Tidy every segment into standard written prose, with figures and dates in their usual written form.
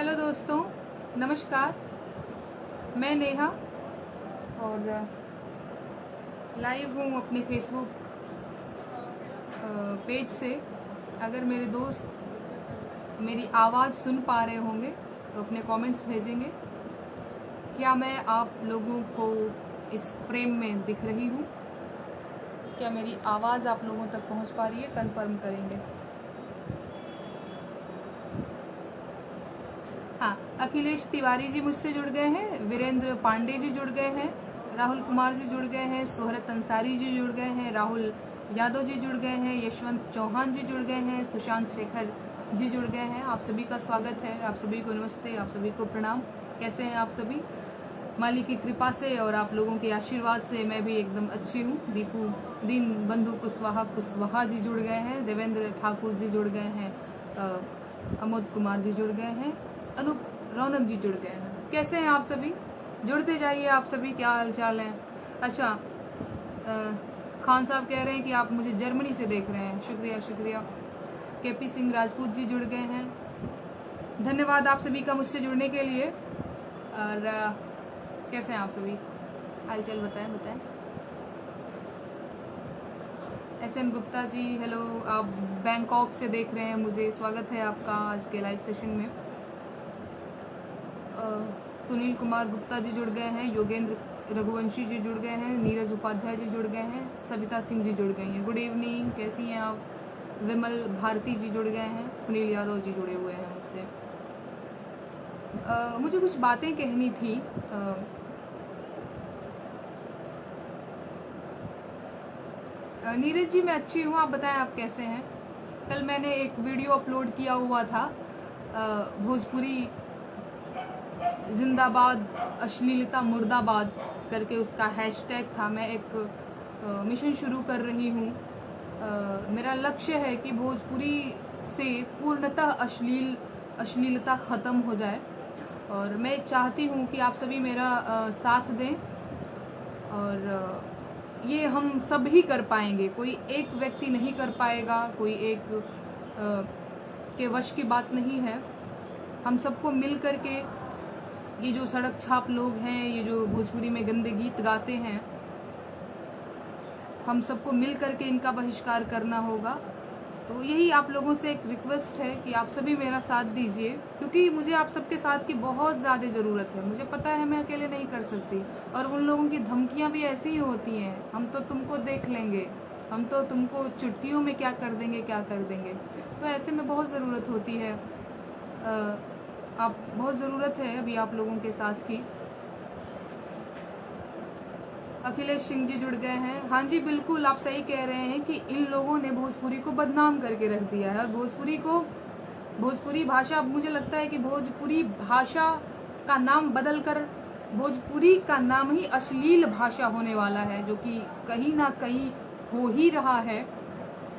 Hello दोस्तों, नमस्कार। मैं नेहा और लाइव हूँ अपने फेसबुक पेज से। अगर मेरे दोस्त मेरी आवाज़ सुन पा रहे होंगे तो अपने कमेंट्स भेजेंगे। क्या मैं आप लोगों को इस फ्रेम में दिख रही हूँ? क्या मेरी आवाज़ आप लोगों तक पहुँच पा रही है? कंफर्म करेंगे। हाँ, अखिलेश तिवारी जी मुझसे जुड़ गए हैं, वीरेंद्र पांडे जी जुड़ गए हैं, राहुल कुमार जी जुड़ गए हैं, सोहरत अंसारी जी जुड़ गए हैं, राहुल यादव जी जुड़ गए हैं, यशवंत चौहान जी जुड़ गए हैं, सुशांत शेखर जी जुड़ गए हैं। आप सभी का स्वागत है, आप सभी को नमस्ते, आप सभी को प्रणाम। कैसे हैं आप सभी? मालिक की कृपा से और आप लोगों के आशीर्वाद से मैं भी एकदम अच्छी हूँ। दीपू दीन बंधु कुशवाहा जी जुड़ गए हैं, देवेंद्र ठाकुर जी जुड़ गए हैं, अमोद कुमार जी जुड़ गए हैं, अनूप रौनक जी जुड़ गए हैं। कैसे हैं आप सभी? जुड़ते जाइए आप सभी। क्या हाल चाल है? अच्छा, खान साहब कह रहे हैं कि आप मुझे जर्मनी से देख रहे हैं। शुक्रिया शुक्रिया। केपी सिंह राजपूत जी जुड़ गए हैं। धन्यवाद आप सभी का मुझसे जुड़ने के लिए। और कैसे हैं आप सभी? हाल चाल बताएं। SN गुप्ता जी हेलो, आप बैंकॉक से देख रहे हैं मुझे। स्वागत है आपका आज के लाइव सेशन में। सुनील कुमार गुप्ता जी जुड़ गए हैं, योगेंद्र रघुवंशी जी जुड़ गए हैं, नीरज उपाध्याय जी जुड़ गए हैं, सविता सिंह जी जुड़ गई हैं। गुड इवनिंग, कैसी हैं आप? विमल भारती जी जुड़ गए हैं, सुनील यादव जी जुड़े हुए हैं मुझसे। मुझे कुछ बातें कहनी थी। नीरज जी मैं अच्छी हूँ, आप बताएं आप कैसे हैं? कल मैंने एक वीडियो अपलोड किया हुआ था, भोजपुरी जिंदाबाद अश्लीलता मुर्दाबाद करके उसका हैशटैग था। मैं एक मिशन शुरू कर रही हूँ। मेरा लक्ष्य है कि भोजपुरी से पूर्णतः अश्लीलता ख़त्म हो जाए और मैं चाहती हूँ कि आप सभी मेरा साथ दें। और ये हम सब ही कर पाएंगे, कोई एक व्यक्ति नहीं कर पाएगा, कोई एक के वश की बात नहीं है। हम सबको मिल करके, ये जो सड़क छाप लोग हैं, ये जो भोजपुरी में गंदे गीत गाते हैं, हम सबको मिल करके इनका बहिष्कार करना होगा। तो यही आप लोगों से एक रिक्वेस्ट है कि आप सभी मेरा साथ दीजिए, क्योंकि मुझे आप सबके साथ की बहुत ज़्यादा ज़रूरत है। मुझे पता है मैं अकेले नहीं कर सकती, और उन लोगों की धमकियां भी ऐसी ही होती हैं, हम तो तुमको देख लेंगे, हम तो तुमको चुटकियों में क्या कर देंगे। तो ऐसे में बहुत ज़रूरत होती है, आप बहुत ज़रूरत है अभी आप लोगों के साथ की। अखिलेश सिंह जी जुड़ गए हैं। हाँ जी बिल्कुल, आप सही कह रहे हैं कि इन लोगों ने भोजपुरी को बदनाम करके रख दिया है। और भोजपुरी भाषा, अब मुझे लगता है कि भोजपुरी भाषा का नाम बदलकर भोजपुरी का नाम ही अश्लील भाषा होने वाला है, जो कि कहीं ना कहीं हो ही रहा है।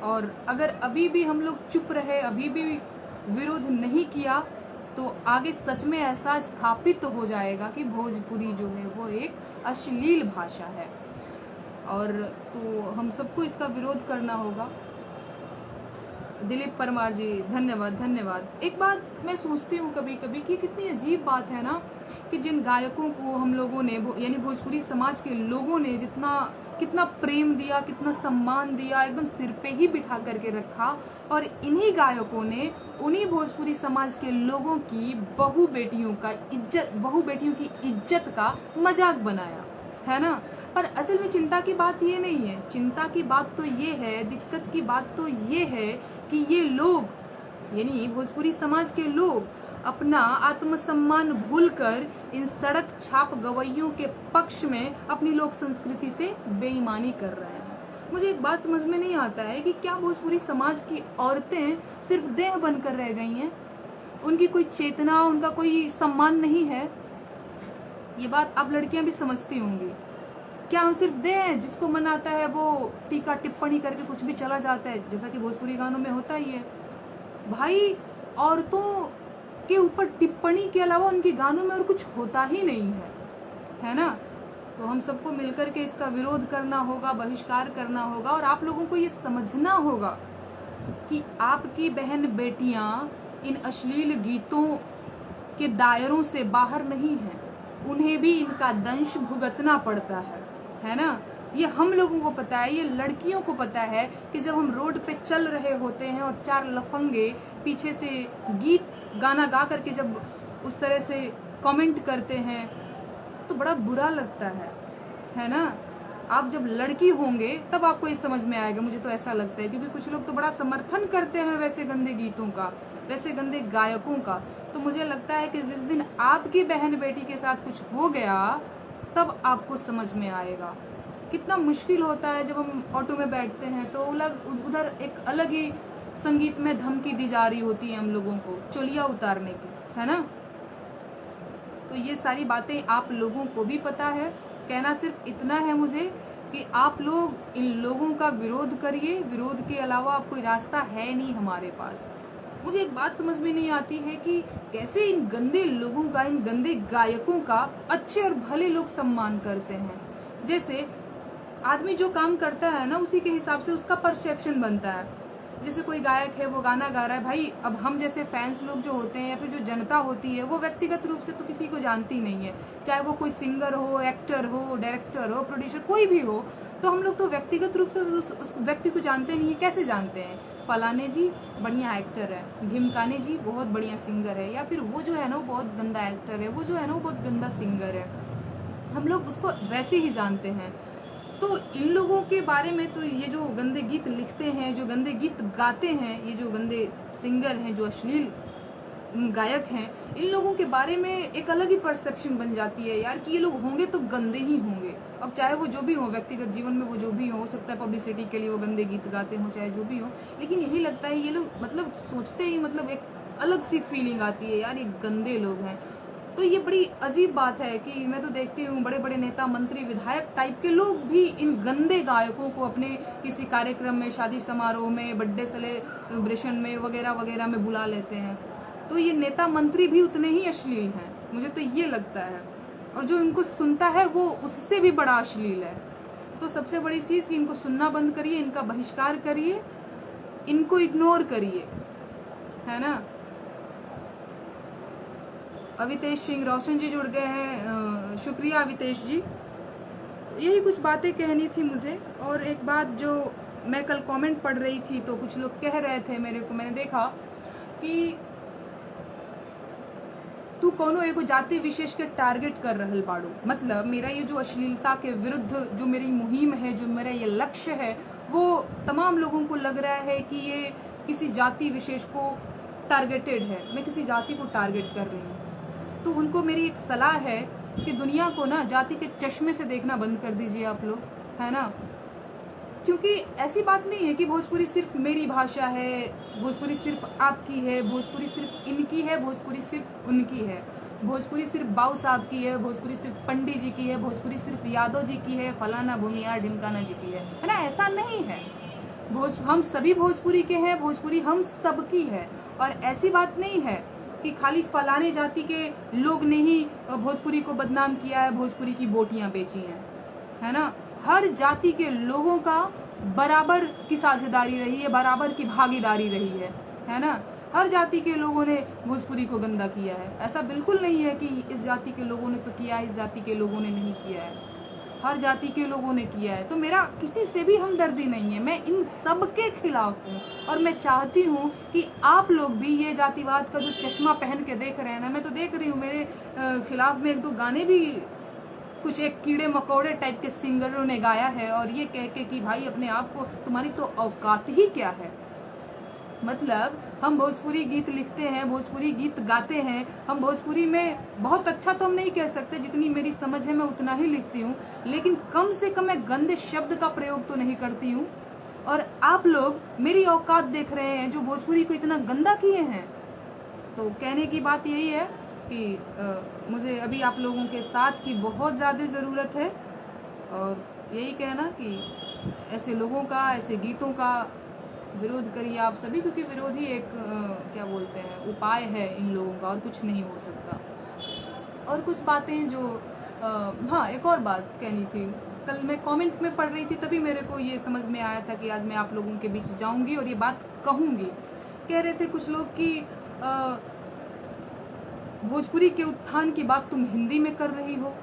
और अगर अभी भी हम लोग चुप रहे, अभी भी विरोध नहीं किया, तो आगे सच में ऐसा स्थापित हो जाएगा कि भोजपुरी जो है वो एक अश्लील भाषा है। और तो हम सबको इसका विरोध करना होगा। दिलीप परमार जी धन्यवाद। एक बात मैं सोचती हूँ कभी कभी कि कितनी अजीब बात है ना, कि जिन गायकों को हम लोगों ने, यानी भोजपुरी समाज के लोगों ने कितना प्रेम दिया, कितना सम्मान दिया, एकदम सिर पे ही बिठा करके रखा, और इन्हीं गायकों ने उन्हीं भोजपुरी समाज के लोगों की बहू बेटियों की इज्जत का मजाक बनाया है ना। पर असल में चिंता की बात ये नहीं है। चिंता की बात तो ये है, दिक्कत की बात तो ये है कि ये लोग, यानी भोजपुरी समाज के लोग, अपना आत्मसम्मान भूलकर इन सड़क छाप गवैयों के पक्ष में अपनी लोक संस्कृति से बेईमानी कर रहे हैं। मुझे एक बात समझ में नहीं आता है कि क्या भोजपुरी समाज की औरतें सिर्फ देह बनकर रह गई हैं? उनकी कोई चेतना, उनका कोई सम्मान नहीं है? ये बात आप लड़कियां भी समझती होंगी। क्या हम सिर्फ देह हैं, जिसको मन आता है वो टीका टिप्पणी करके कुछ भी चला जाता है, जैसा कि भोजपुरी गानों में होता ही है? भाई, औरतों के ऊपर टिप्पणी के अलावा उनके गानों में और कुछ होता ही नहीं है ना। तो हम सबको मिलकर के इसका विरोध करना होगा, बहिष्कार करना होगा। और आप लोगों को ये समझना होगा कि आपकी बहन बेटियां इन अश्लील गीतों के दायरों से बाहर नहीं हैं, उन्हें भी इनका दंश भुगतना पड़ता है ना। ये हम लोगों को पता है, ये लड़कियों को पता है कि जब हम रोड पे चल रहे होते हैं और चार लफंगे पीछे से गीत गाना गा करके जब उस तरह से कमेंट करते हैं तो बड़ा बुरा लगता है ना। आप जब लड़की होंगे तब आपको ये समझ में आएगा, मुझे तो ऐसा लगता है, क्योंकि कुछ लोग तो बड़ा समर्थन करते हैं वैसे गंदे गीतों का, वैसे गंदे गायकों का। तो मुझे लगता है कि जिस दिन आपकी बहन बेटी के साथ कुछ हो गया तब आपको समझ में आएगा कितना मुश्किल होता है। जब हम ऑटो में बैठते हैं तो उधर एक अलग ही संगीत में धमकी दी जा रही होती है हम लोगों को चोलिया उतारने की, है ना। तो ये सारी बातें आप लोगों को भी पता है। कहना सिर्फ इतना है मुझे कि आप लोग इन लोगों का विरोध करिए, विरोध के अलावा अब कोई रास्ता है नहीं हमारे पास। मुझे एक बात समझ में नहीं आती है कि कैसे इन गंदे लोगों का, इन गंदे गायकों का अच्छे और भले लोग सम्मान करते हैं। जैसे आदमी जो काम करता है ना उसी के हिसाब से उसका परसेप्शन बनता है। जैसे कोई गायक है वो गाना गा रहा है, भाई अब हम जैसे फैंस लोग जो होते हैं या फिर जो जनता होती है वो व्यक्तिगत रूप से तो किसी को जानती नहीं है, चाहे वो कोई सिंगर हो, एक्टर हो, डायरेक्टर हो, प्रोड्यूसर कोई भी हो, तो हम लोग तो व्यक्तिगत रूप से उस व्यक्ति को जानते नहीं है। कैसे जानते हैं? फलाने जी बढ़िया एक्टर है, ढिमकाने जी बहुत बढ़िया सिंगर है, या फिर वो जो है ना वो बहुत गंदा एक्टर है, वो जो है ना वो बहुत गंदा सिंगर है, हम लोग उसको वैसे ही जानते हैं। तो इन लोगों के बारे में तो ये जो गंदे गीत लिखते हैं, जो गंदे गीत गाते हैं, ये जो गंदे सिंगर हैं, जो अश्लील गायक हैं, इन लोगों के बारे में एक अलग ही परसेप्शन बन जाती है यार कि ये लोग होंगे तो गंदे ही होंगे। अब चाहे वो जो भी हो, व्यक्तिगत जीवन में वो जो भी हो सकता है पब्लिसिटी के लिए वो गंदे गीत गाते हों, चाहे जो भी हो, लेकिन यही लगता है ये लोग मतलब सोचते ही मतलब एक अलग सी फीलिंग आती है यार ये गंदे लोग हैं। तो ये बड़ी अजीब बात है कि मैं तो देखती हूँ बड़े बड़े नेता, मंत्री, विधायक टाइप के लोग भी इन गंदे गायकों को अपने किसी कार्यक्रम में, शादी समारोह में, बर्थडे सेलिब्रेशन में वगैरह वगैरह में बुला लेते हैं। तो ये नेता मंत्री भी उतने ही अश्लील हैं, मुझे तो ये लगता है, और जो इनको सुनता है वो उससे भी बड़ा अश्लील है। तो सबसे बड़ी चीज़ कि इनको सुनना बंद करिए, इनका बहिष्कार करिए, इनको इग्नोर करिए, है ना। अवितेश सिंह रोशन जी जुड़ गए हैं, शुक्रिया अवितेश जी। यही कुछ बातें कहनी थी मुझे। और एक बात जो मैं कल कमेंट पढ़ रही थी तो कुछ लोग कह रहे थे मेरे को, मैंने देखा कि तू कोनो एगो जाति विशेष के टारगेट कर रहल बाड़ू। मतलब मेरा ये जो अश्लीलता के विरुद्ध जो मेरी मुहिम है, जो मेरा ये लक्ष्य है, वो तमाम लोगों को लग रहा है कि ये किसी जाति विशेष को टारगेटेड है, मैं किसी जाति को टारगेट कर रही हूँ। तो उनको मेरी एक सलाह है कि दुनिया को ना जाति के चश्मे से देखना बंद कर दीजिए आप लोग, है ना। क्योंकि ऐसी बात नहीं है कि भोजपुरी सिर्फ मेरी भाषा है, भोजपुरी सिर्फ आपकी है, भोजपुरी सिर्फ इनकी है, भोजपुरी सिर्फ उनकी है, भोजपुरी सिर्फ बाऊ साहब की है, भोजपुरी सिर्फ पंडित जी की है, भोजपुरी सिर्फ यादव जी की है, फलाना भूमियार ढिमकाना जी की है ना। ऐसा नहीं है। हम सभी भोजपुरी के हैं, भोजपुरी हम सबकी है। और ऐसी बात नहीं है कि खाली फलाने जाति के लोग ने ही भोजपुरी को बदनाम किया है, भोजपुरी की बोटियां बेची हैं, है ना। हर जाति के लोगों का बराबर की साझेदारी रही है, बराबर की भागीदारी रही है ना। हर जाति के लोगों ने भोजपुरी को गंदा किया है। ऐसा बिल्कुल नहीं है कि इस जाति के लोगों ने तो किया है, इस जाति के लोगों ने नहीं किया है, हर जाति के लोगों ने किया है। तो मेरा किसी से भी हमदर्दी नहीं है, मैं इन सब के खिलाफ हूँ। और मैं चाहती हूँ कि आप लोग भी ये जातिवाद का जो चश्मा पहन के देख रहे हैं ना, मैं तो देख रही हूँ मेरे खिलाफ में एक दो गाने भी कुछ एक कीड़े मकोड़े टाइप के सिंगरों ने गाया है, और ये कह के कि भाई अपने आप को, तुम्हारी तो औकात ही क्या है। मतलब हम भोजपुरी गीत लिखते हैं, भोजपुरी गीत गाते हैं, हम भोजपुरी में बहुत अच्छा तो हम नहीं कह सकते, जितनी मेरी समझ है मैं उतना ही लिखती हूँ, लेकिन कम से कम मैं गंदे शब्द का प्रयोग तो नहीं करती हूँ। और आप लोग मेरी औकात देख रहे हैं जो भोजपुरी को इतना गंदा किए हैं। तो कहने की बात यही है कि मुझे अभी आप लोगों के साथ की बहुत ज़्यादा ज़रूरत है, और यही कहना कि ऐसे लोगों का, ऐसे गीतों का विरोध करिए आप सभी, क्योंकि विरोध ही एक क्या बोलते हैं उपाय है इन लोगों का, और कुछ नहीं हो सकता। और कुछ बातें जो हाँ, एक और बात कहनी थी। कल मैं कमेंट में पढ़ रही थी तभी मेरे को ये समझ में आया था कि आज मैं आप लोगों के बीच जाऊंगी और ये बात कहूँगी। कह रहे थे कुछ लोग कि भोजपुरी के उत्थान की बात तुम हिंदी में कर रही हो।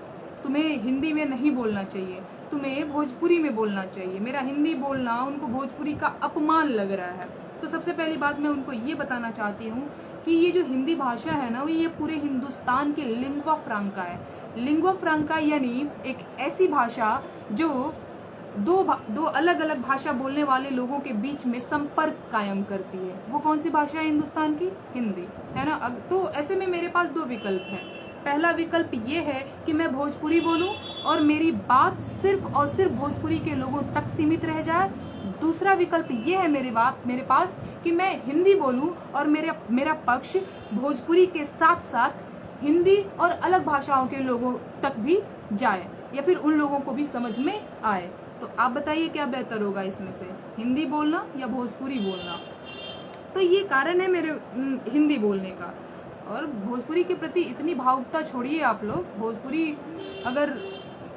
तुम्हें हिंदी में नहीं बोलना चाहिए, तुम्हें भोजपुरी में बोलना चाहिए। मेरा हिंदी बोलना उनको भोजपुरी का अपमान लग रहा है। तो सबसे पहली बात मैं उनको ये बताना चाहती हूँ कि ये जो हिंदी भाषा है ना, ये पूरे हिंदुस्तान की लिंग्वा फ्रांका है। लिंग्वा फ्रांका यानी एक ऐसी भाषा जो दो अलग अलग भाषा बोलने वाले लोगों के बीच में संपर्क कायम करती है। वो कौन सी भाषा है हिंदुस्तान की? हिंदी, है ना। तो ऐसे में मेरे पास 2 विकल्प हैं। पहला विकल्प ये है कि मैं भोजपुरी बोलूं और मेरी बात सिर्फ और सिर्फ भोजपुरी के लोगों तक सीमित रह जाए। दूसरा विकल्प ये है मेरे पास कि मैं हिंदी बोलूं और मेरा पक्ष भोजपुरी के साथ साथ हिंदी और अलग भाषाओं के लोगों तक भी जाए, या फिर उन लोगों को भी समझ में आए। तो आप बताइए क्या बेहतर होगा इसमें से, हिंदी बोलना या भोजपुरी बोलना? तो ये कारण है मेरे हिंदी बोलने का। और भोजपुरी के प्रति इतनी भावुकता छोड़िए आप लोग। भोजपुरी अगर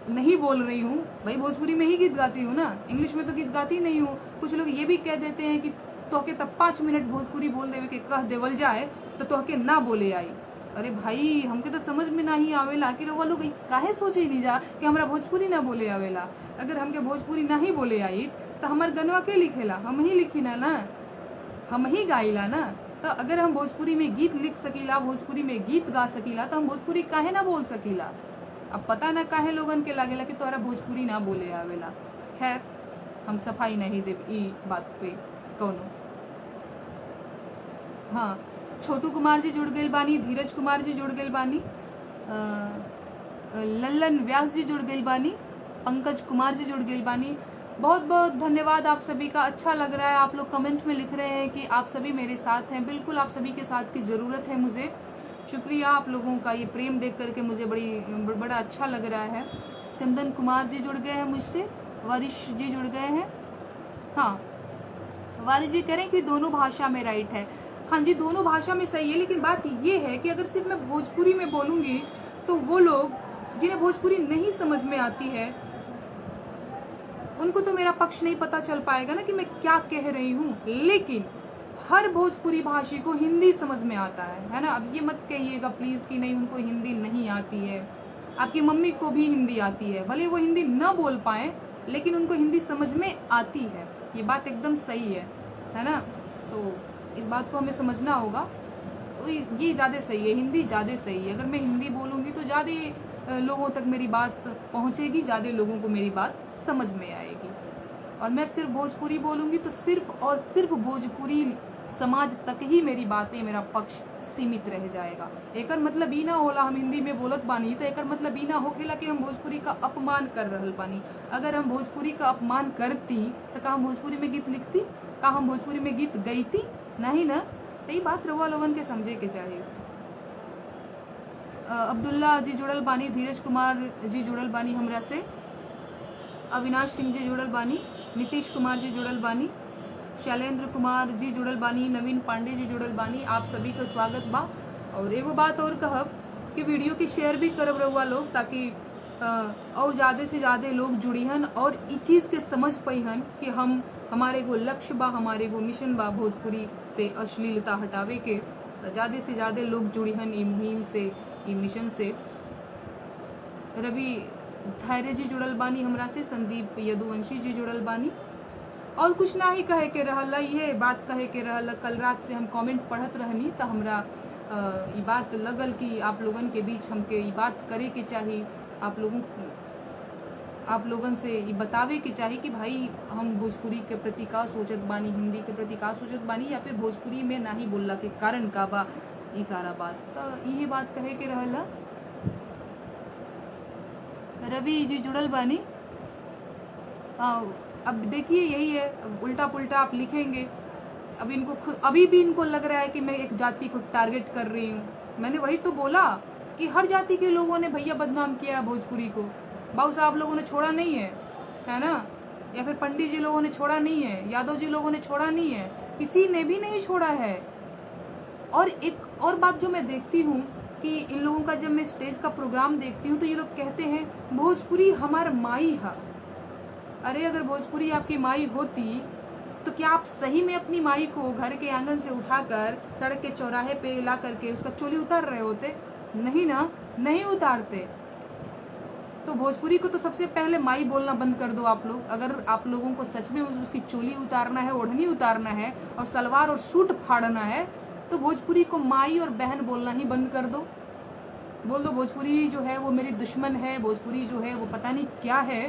नहीं बोल रही हूँ, भाई भोजपुरी में ही गीत गाती हूँ ना, इंग्लिश में तो गीत गाती नहीं हूँ। कुछ लोग ये भी कह देते हैं कि तोहके तब 5 मिनट भोजपुरी बोल देवे के कह देवल जाए तो तोहके ना बोले आई। अरे भाई, हमके तो समझ में नहीं आवेला कि रउआ लोग काहे सोचे नहीं जा कि हमरा भोजपुरी ना बोले आवेला। अगर हमके भोजपुरी नहीं बोले आई तो हमार गनवा के लिखेला? हम ही लिखी ना, हम ही गाइला ना। तो अगर हम भोजपुरी में गीत लिख सकीला, भोजपुरी में गीत गा सकीला, तो हम भोजपुरी काहे ना बोल सकीला? अब पता ना काहे लोगन के लागेला कि तोहरा भोजपुरी ना बोले आवेला। खैर, हम सफाई नहीं देव ई बात पे कौनो। हाँ, छोटू कुमार जी जुड़ गए बानी, धीरज कुमार जी जुड़ गए बानी, लल्लन व्यास जी जुड़ गए बानी, पंकज कुमार जी जुड़ गए बानी। बहुत बहुत धन्यवाद आप सभी का। अच्छा लग रहा है, आप लोग कमेंट में लिख रहे हैं कि आप सभी मेरे साथ हैं। बिल्कुल आप सभी के साथ की ज़रूरत है मुझे। शुक्रिया आप लोगों का, ये प्रेम देख करके मुझे बड़ा अच्छा लग रहा है। चंदन कुमार जी जुड़ गए हैं मुझसे, वारिश जी जुड़ गए हैं। हाँ, वारिश जी कह रहे हैं कि दोनों भाषा में राइट है। हाँ जी, दोनों भाषा में सही है, लेकिन बात ये है कि अगर सिर्फ मैं भोजपुरी में बोलूँगी तो वो लोग जिन्हें भोजपुरी नहीं समझ में आती है उनको तो मेरा पक्ष नहीं पता चल पाएगा ना कि मैं क्या कह रही हूँ। लेकिन हर भोजपुरी भाषी को हिंदी समझ में आता है ना। अब ये मत कहिएगा प्लीज कि नहीं उनको हिंदी नहीं आती है। आपकी मम्मी को भी हिंदी आती है, भले वो हिंदी न बोल पाए लेकिन उनको हिंदी समझ में आती है। ये बात एकदम सही है ना। तो इस बात को हमें समझना होगा। तो ये ज़्यादा सही है, हिंदी ज़्यादा सही है। अगर मैं हिंदी बोलूँगी तो ज़्यादा लोगों तक मेरी बात पहुँचेगी, ज़्यादा लोगों को मेरी बात समझ में आएगी। और मैं सिर्फ भोजपुरी बोलूँगी तो सिर्फ और सिर्फ भोजपुरी समाज तक ही मेरी बातें, मेरा पक्ष सीमित रह जाएगा। एकर मतलब ई ना होला हम हिंदी में बोलत बानी तो एकर मतलब ई ना होखेला कि हम भोजपुरी का अपमान कर रहल बानी। अगर हम भोजपुरी का अपमान करती तो का हम भोजपुरी में गीत लिखती, का हम भोजपुरी में गीत गईती? नहीं ना। तो ये बात रउआ लोगन के समझे के चाहिए। अब्दुल्ला जी जुड़ल बानी, धीरज कुमार जी जुड़ल बानी हमरा से, अविनाश सिंह जी जुड़ल बानी, नीतीश कुमार जी जुड़ल बानी, शैलेंद्र कुमार जी जुड़ल बानी, नवीन पांडे जी जुड़ल बानी। आप सभी का स्वागत बा। और एगो बात और कहब कि वीडियो के शेयर भी करब रहुआ लोग, ताकि और ज़्यादा से ज़्यादा लोग जुड़ीहन और इस चीज़ के समझ पैहन कि हमारे एगो लक्ष्य बा, हमारे एगो मिशन बा भोजपुरी से अश्लीलता हटावे के। तो ज़्यादा से ज़्यादा लोग जुड़ीहन ई मुहिम से, ई मिशन से। रवि धैर्य जी जुड़ल बानी हमरा से, संदीप यदुवंशी जी जुड़ल बानी। और कुछ ना ही कहे के रहल, ये बात कहे के रहल। कल रात से हम कमेंट पढ़त रहनी तो हमरा ये बात लगल कि आप लोगन के बीच हमके ये बात करे के चाहिए, आप लोगन से ये बतावे के चाहिए कि भाई हम भोजपुरी के प्रति का सोचत बानी, हिंदी के प्रति का सोचत बानी, या फिर भोजपुरी में ना ही बोलला के कारण का बा। ये सारा बात तो यही बात कहे के रहला। रवि जी जुड़ल बानी। अब देखिए यही है, अब उल्टा पुल्टा आप लिखेंगे। अब इनको अभी भी इनको लग रहा है कि मैं एक जाति को टारगेट कर रही हूँ। मैंने वही तो बोला कि हर जाति के लोगों ने भैया बदनाम किया भोजपुरी को। बाबू साहब लोगों ने छोड़ा नहीं है ना, या फिर पंडित जी लोगों ने छोड़ा नहीं है, यादव जी लोगों ने छोड़ा नहीं है, किसी ने भी नहीं छोड़ा है। और एक और बात जो मैं देखती हूँ कि इन लोगों का जब मैं स्टेज का प्रोग्राम देखती हूँ तो ये लोग कहते हैं भोजपुरी हमार माई है। अरे अगर भोजपुरी आपकी माई होती तो क्या आप सही में अपनी माई को घर के आंगन से उठाकर सड़क के चौराहे पे ला करके उसका चोली उतार रहे होते? नहीं ना, नहीं उतारते। तो भोजपुरी को तो सबसे पहले माई बोलना बंद कर दो आप लोग। अगर आप लोगों को सच में उसकी चोली उतारना है, ओढ़नी उतारना है और सलवार और सूट फाड़ना है, तो भोजपुरी को माई और बहन बोलना ही बंद कर दो। बोल दो भोजपुरी जो है वो मेरी दुश्मन है, भोजपुरी जो है वो पता नहीं क्या है,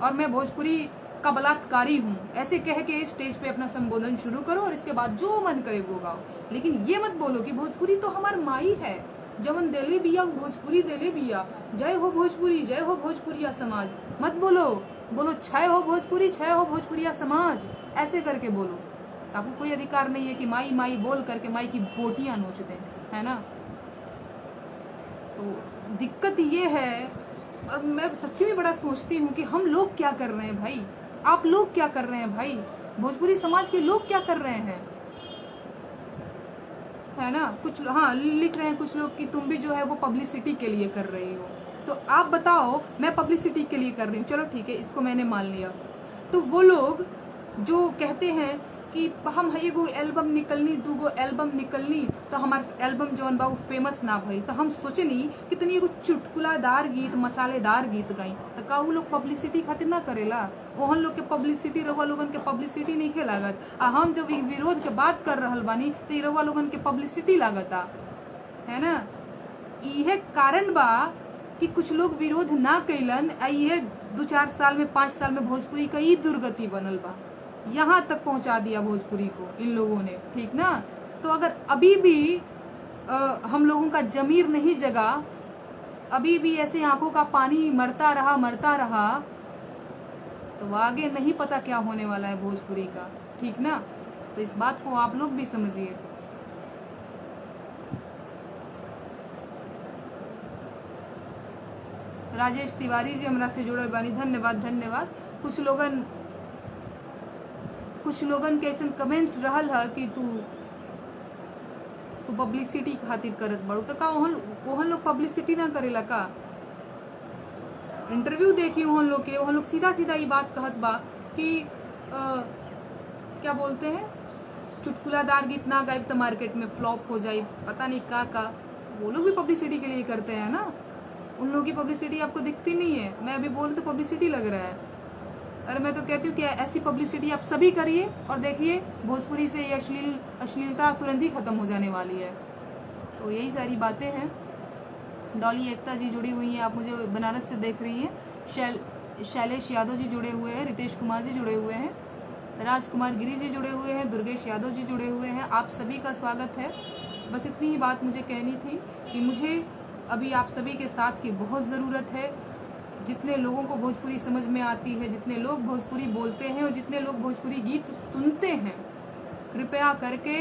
और मैं भोजपुरी का बलात्कारी हूँ। ऐसे कह के स्टेज पे अपना संबोधन शुरू करो और इसके बाद जो मन करे वो गाओ। लेकिन ये मत बोलो कि भोजपुरी तो हमार माई है, जवन देले बिया भोजपुरी देले बिया, जय हो भोजपुरी, जय हो भोजपुरिया समाज। मत बोलो, बोलो छय हो भोजपुरी, छय हो भोजपुरिया समाज, ऐसे करके बोलो। आपको कोई अधिकार नहीं है कि माई माई बोल करके माई की बोटियां नोच दें, है ना। तो दिक्कत ये है, और मैं सच्ची में बड़ा सोचती हूँ कि हम लोग क्या कर रहे हैं भाई, आप लोग क्या कर रहे हैं भाई, भोजपुरी समाज के लोग क्या कर रहे हैं, है ना। कुछ हाँ लिख रहे हैं कुछ लोग कि तुम भी जो है वो पब्लिसिटी के लिए कर रही हो। तो आप बताओ, मैं पब्लिसिटी के लिए कर रही हूँ, चलो ठीक है, इसको मैंने मान लिया। तो वो लोग जो कहते हैं कि हम एगो एल्बम निकलनी, दूगो एल्बम निकलनी, तो हमार एल्बम जौन बा फेमस ना भई, तो हम सोचनी कितनी एगो चुटकुलादार गीत, मसालेदार गीत गाई, तो का वो लोग पब्लिसिटी खातिर ना करेला? ओहन लोग के पब्लिसिटी, रउआ लोगन के पब्लिसिटी नहीं लागत। आ हम जब विरोध के बात कर रहल बानी तो रउआ लोगन के पब्लिसिटी लागता, है ना। इहे कारण बा कि कुछ लोग विरोध ना कैलन। ये 2-4 साल में, 5 साल में भोजपुरी का ई दुर्गति बनल बा, यहाँ तक पहुंचा दिया भोजपुरी को इन लोगों ने, ठीक ना। तो अगर अभी भी हम लोगों का जमीर नहीं जगा, अभी भी ऐसे आंखों का पानी मरता रहा, तो आगे नहीं पता क्या होने वाला है भोजपुरी का, ठीक ना। तो इस बात को आप लोग भी समझिए। राजेश तिवारी जी हमरा से जुड़ल बानी, धन्यवाद धन्यवाद। कुछ लोगन के ऐसा कमेंट रहल है कि तू पब्लिसिटी खातिर करत बड़ो, तो का ओहन लोग पब्लिसिटी ना करेला का? इंटरव्यू देखी ओहन लोग सीधा सीधा ये बात कहत बा कि क्या बोलते हैं, चुटकुलादार गीत ना गायब तो मार्केट में फ्लॉप हो जाए, पता नहीं का। वो लोग भी पब्लिसिटी के लिए करते हैं ना। उन लोगों की पब्लिसिटी आपको दिखती नहीं है, मैं अभी बोल तो पब्लिसिटी लग रहा है। अरे मैं तो कहती हूँ कि ऐसी पब्लिसिटी आप सभी करिए और देखिए भोजपुरी से ये अश्लीलता तुरंत ही खत्म हो जाने वाली है। तो यही सारी बातें हैं। डॉली एकता जी जुड़ी हुई हैं, आप मुझे बनारस से देख रही हैं। शैलेश यादव जी जुड़े हुए हैं, रितेश कुमार जी जुड़े हुए हैं, राजकुमार गिरी जी जुड़े हुए हैं, दुर्गेश यादव जी जुड़े हुए हैं। आप सभी का स्वागत है। बस इतनी ही बात मुझे कहनी थी कि मुझे अभी आप सभी के साथ की बहुत ज़रूरत है। जितने लोगों को भोजपुरी समझ में आती है, जितने लोग भोजपुरी बोलते हैं और जितने लोग भोजपुरी गीत सुनते हैं, कृपया करके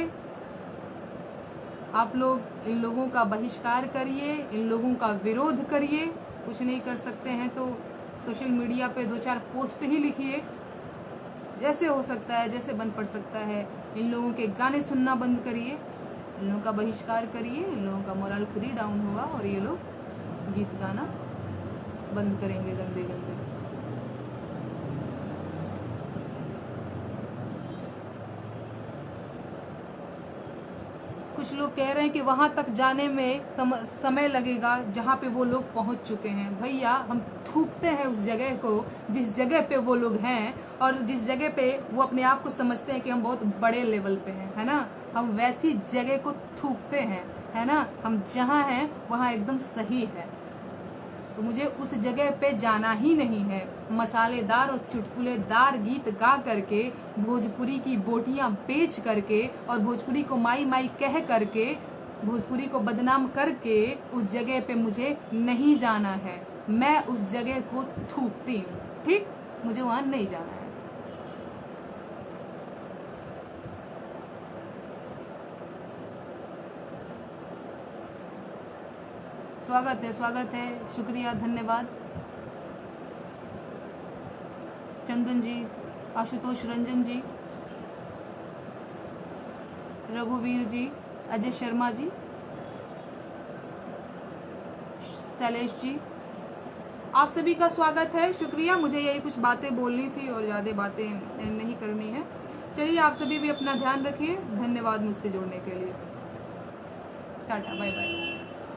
आप लोग इन लोगों का बहिष्कार करिए, इन लोगों का विरोध करिए। कुछ नहीं कर सकते हैं तो सोशल मीडिया पे 2-4 पोस्ट ही लिखिए, जैसे हो सकता है, जैसे बन पड़ सकता है। इन लोगों के गाने सुनना बंद करिए, इन लोगों का बहिष्कार करिए, इन लोगों का मोरल खुद ही डाउन होगा और ये लोग गीत गाना बंद करेंगे गंदे गंदे। कुछ लोग कह रहे हैं कि वहां तक जाने में समय लगेगा जहां पे वो लोग पहुंच चुके हैं। भैया हम थूकते हैं उस जगह को जिस जगह पे वो लोग हैं, और जिस जगह पे वो अपने आप को समझते हैं कि हम बहुत बड़े लेवल पे हैं, है ना। हम वैसी जगह को थूकते हैं, है ना। हम जहां हैं वहां एकदम सही है, तो मुझे उस जगह पे जाना ही नहीं है। मसालेदार और चुटकुलेदार गीत गा करके, भोजपुरी की बोटियां बेच करके और भोजपुरी को माई माई कह करके, भोजपुरी को बदनाम करके उस जगह पे मुझे नहीं जाना है। मैं उस जगह को थूकती हूँ, ठीक, मुझे वहां नहीं जाना है। स्वागत है, शुक्रिया, धन्यवाद। चंदन जी, आशुतोष रंजन जी, रघुवीर जी, अजय शर्मा जी, शैलेश जी, आप सभी का स्वागत है, शुक्रिया। मुझे यही कुछ बातें बोलनी थी और ज़्यादा बातें नहीं करनी है। चलिए आप सभी भी अपना ध्यान रखिए। धन्यवाद मुझसे जुड़ने के लिए। Tata bye bye.